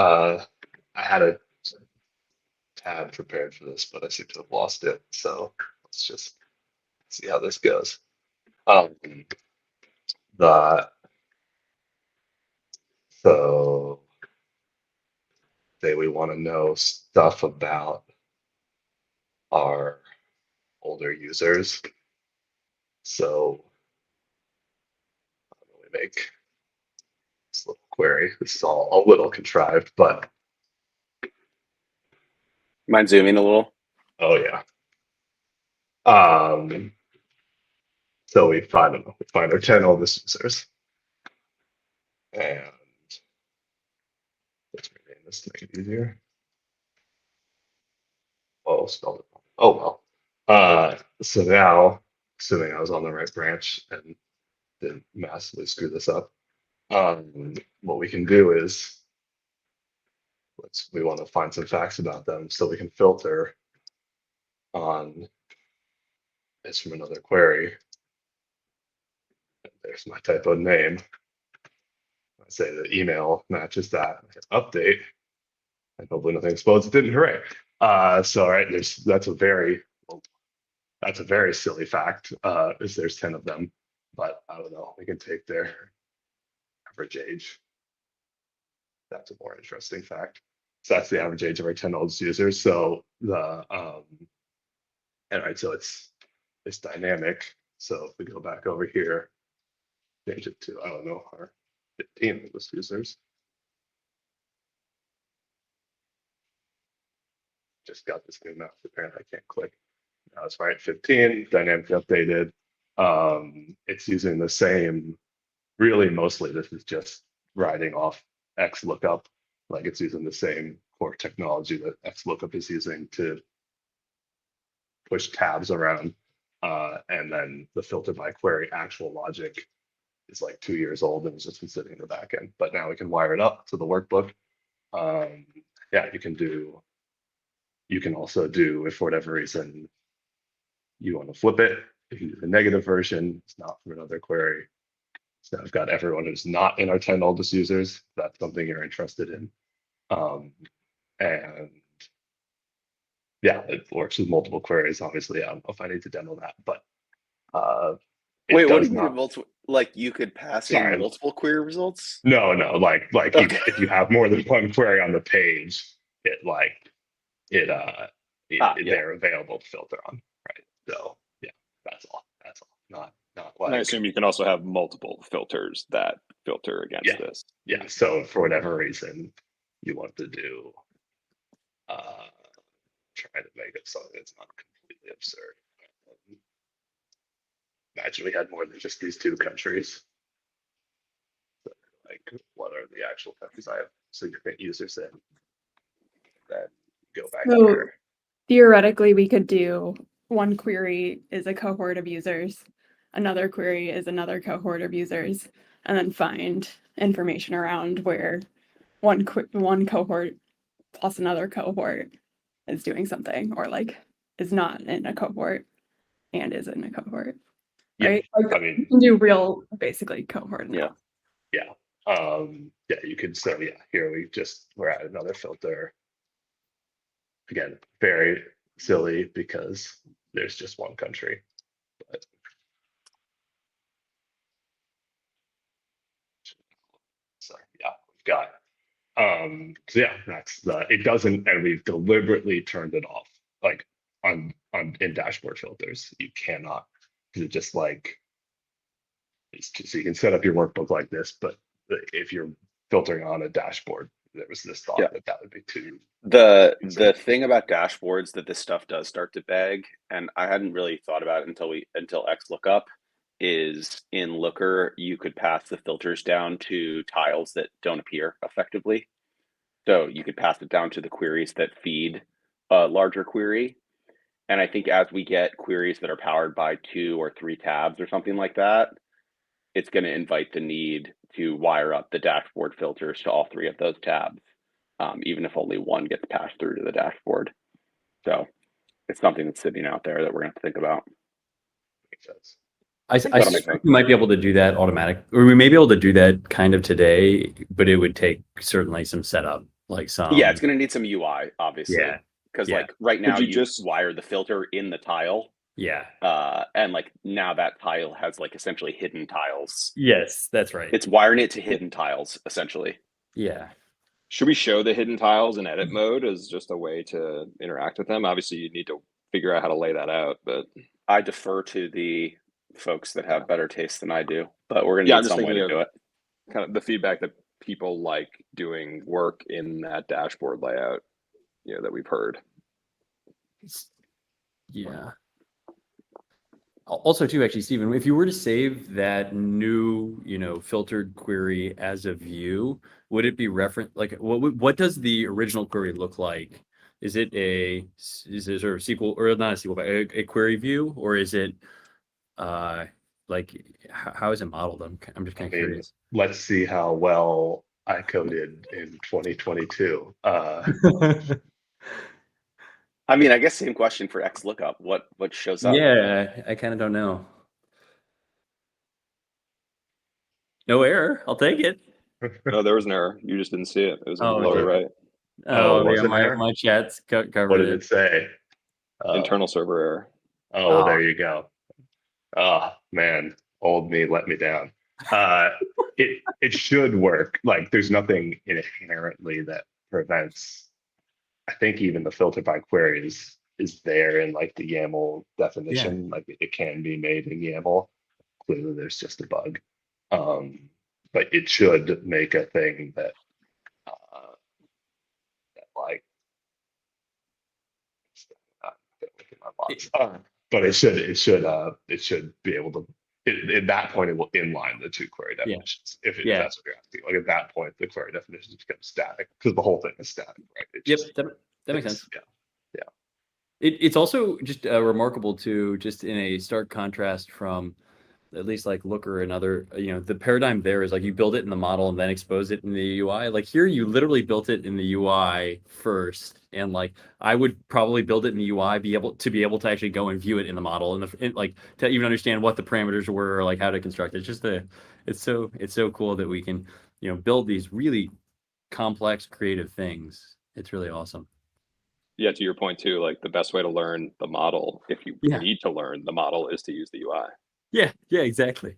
I had a tab prepared for this, but I seem to have lost it. So let's just see how this goes. Um, the so say we want to know stuff about our older users. So we make this little query. This is all a little contrived, but Mind zooming a little? oh yeah. So we find them. We find our 10 oldest users, and let's rename this to make it easier. Oh, spelled it wrong. Oh well. So now, assuming I was on the right branch and didn't massively screw this up, what we can do is we want to find some facts about them, so we can filter on this from another query. There's my typo name. I say the email matches that. I hit update, and hopefully nothing explodes. It didn't. Hooray! So all right, that's a very silly fact. Is there's 10 of them, but I don't know. We can take their average age. That's a more interesting fact. So that's the average age of our 10 oldest users. So and right, so it's dynamic. So if we go back over here, change it to, I don't know, our 15 oldest users. Just got this new mouse. Apparently I can't click. Now it's right, 15, dynamically updated. It's using the same, really mostly this is just riding off XLOOKUP. Like it's using the same core technology that XLOOKUP is using to push tabs around. And then the filter by query actual logic is like 2 years old and it's just been sitting in the back end. But now we can wire it up to the workbook. Yeah, you can also do, if for whatever reason you want to flip it, you can do the negative version. It's not from another query. So I've got everyone who's not in our 10 oldest users. If that's something you're interested in. And yeah, it works with multiple queries. Obviously, I don't know if I need to demo that, but Wait, what do does you mean not. multiple? Like you could pass Sorry. in multiple query results? No, like Okay. if you have more than one query on the page, it Yeah. they're available to filter on, right? So yeah, that's all. Not And I like assume you can also have multiple filters that filter against Yeah. this. yeah. So for whatever reason you want to do, try to make it something that's not completely absurd. Imagine we had more than just these two countries. So, like, what are the actual countries I have significant users in? Then go back So here. theoretically, we could do one query is a cohort of users, another query is another cohort of users, and then find information around where one cohort plus another cohort is doing something, or like is not in a cohort and is in a cohort. Yeah, Right? Like, I mean, you can do real, basically cohort. Yeah. yeah. Yeah, you could. So yeah, here we're at another filter. Again, very silly because there's just one country. But so yeah, we've got. So yeah, that's it doesn't, and we've deliberately turned it off. Like on in dashboard filters, you cannot, because it just like so you can set up your workbook like this, but if you're filtering on a dashboard, there was this thought Yeah. that would be too. The thing about dashboards that this stuff does start to beg, and I hadn't really thought about it until XLOOKUP, is in Looker you could pass the filters down to tiles that don't appear effectively. So you could pass it down to the queries that feed a larger query. And I think as we get queries that are powered by 2 or 3 tabs or something like that, it's going to invite the need to wire up the dashboard filters to all 3 of those tabs, even if only one gets passed through to the dashboard. So it's something that's sitting out there that we're going to have to think about. Makes sense. I suspect we might be able to do that automatic, or we may be able to do that kind of today, but it would take certainly some setup like some. Yeah, it's going to need some UI, obviously. Yeah. Because Yeah. like right now you you just- wire the filter in the tile. Yeah. And like now that tile has like essentially hidden tiles. Yes, that's right. It's wiring it to hidden tiles, essentially. Yeah. Should we show the hidden tiles in edit mode as just a way to interact with them? Obviously, you need to figure out how to lay that out, but I defer to the folks that have better taste than I do, but we're gonna Yeah, need I'm just some way to thinking do it. kind of the feedback that people like doing work in that dashboard layout, that we've heard. Yeah. Also, too, actually, Stephen, if you were to save that new, filtered query as a view, would it be reference like what does the original query look like? Is it sort of SQL or not a SQL, but a query view, or is it like how is it modeled? I'm just kind of curious. Let's see how well I coded in 2022. I mean, I guess same question for XLOOKUP. What shows up? Yeah, I kind of don't know. No error. I'll take it. No, there was an error. You just didn't see it. It was in the lower right. Oh, was yeah, it there? my chat's covered What did it. it say? Internal server error. Oh, well, there you go. Oh man, old me let me down. It should work. Like there's nothing inherently that prevents. I think even the filter by queries is there in like the YAML definition. Like it can be made in YAML. Clearly, there's just a bug. But it should make a thing that like. But it should be able to. At that point, it will inline the two query definitions. If that's what you're asking, like at that point, the query definitions become static because the whole thing is static, right? That makes sense. Yeah. It's also just remarkable too, just in a stark contrast from at least like Looker and other, the paradigm there is like you build it in the model and then expose it in the UI. Like here, you literally built it in the UI first, and like I would probably build it in the UI, be able to actually go and view it in the model, and like to even understand what the parameters were, or like how to construct it. It's just it's so cool that we can build these really complex creative things. It's really awesome. Yeah, to your point too, like the best way to learn the model, if you need to learn the model, is to use the UI. Yeah, exactly.